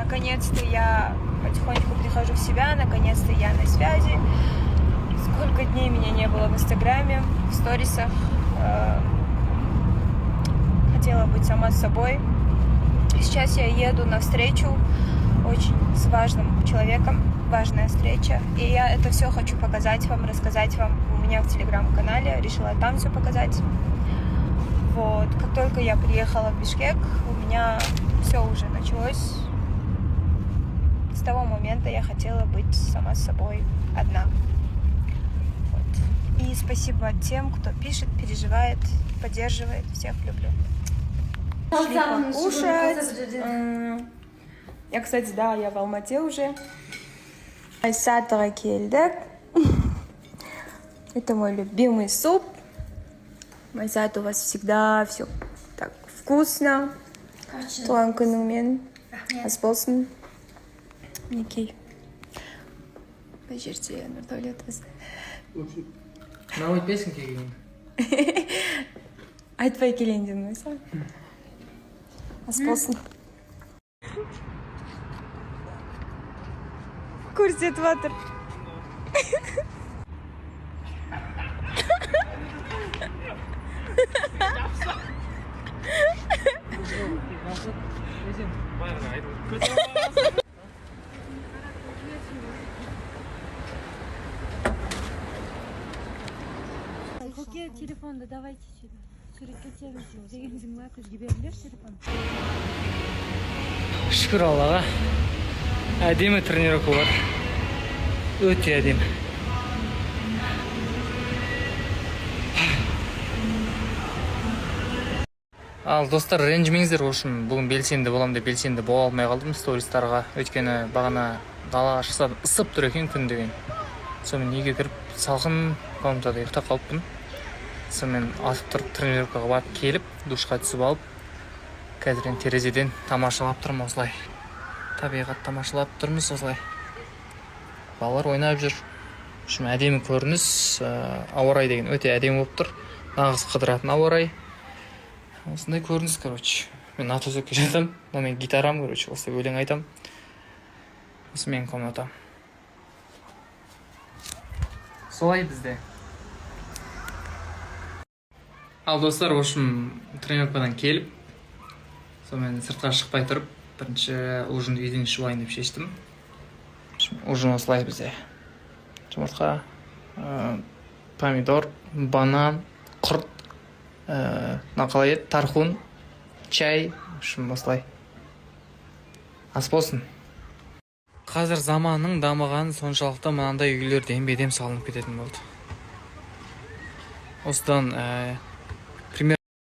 наконец-то я потихонечку прихожу в себя, наконец-то я на связи. Сколько дней меня не было в Инстаграме, в сторисах. Хотела быть сама с собой. Сейчас я еду на встречу очень с важным человеком, важная встреча. И я это все хочу показать вам, рассказать вам у меня в телеграм-канале. Решила там все показать. Вот. Как только я приехала в Бишкек, у меня все уже началось. С того момента я хотела быть сама с собой одна. Вот. И спасибо тем, кто пишет, переживает, поддерживает. Всех люблю. Шли покушать. Я, кстати, да, я в Алмате уже. Айсатаға келдік. Это мой любимый суп. Айсат, у вас всегда все так вкусно. Туған күніңмен ас болсын. Мінекей. Бұл жерде Нұрдәулет бізді. Мынау айтпайсың келгенін. Айтпай келейін дедің ғой. Ас болсын. Көрсетіп жатыр. Көке телефонды давайте суретке түсеміз. Дегеніңіздің лайк жіберіңдерші телефон. Шүкір Аллаға. Әдемі тренировка бар. Өте әдемі. Ал достар, ренжімеңіздер, үшін бүгін белсенді болам деп белсенді бола алмай қалдым стористарға. Өйткені бағана далаға шықсам ысып тұр екен күн деген. Сонымен үйге кіріп салқын комнатада ұйықтап қалыппын. Сонымен атып тұрып тренировкаға барып келіп, душқа түсіп алып, қазір терезеден тамашалап тұрмын осылай. Табиғат тамашалап тұрмыз осылай. Балалар ойнап жүр. Үшін әдемі көрініс, ауа райы деген өте әдемі болып тұр. Нағыз қыдыратын ауа райы. Осындай көрініс, короче. Мен атөзекке жатам, мен гитарам, короче, осы өлең айтам. Осы менің комнатам. Солай бізде. Ал достар,ошым тренировкадан келіп, сонымен сыртқа шықпай тұрып, бірінші ужин үйден ішіп алайын деп шештім. Ужин осылай бізде. Жұмыртқа, помидор, банан, құрт, нақалай ет, тархун, чай, осылай. Ас болсын. Қазір заманның дамығаны соншалықты мынандай үйлер дембедем салынып кететін болды. Осыдан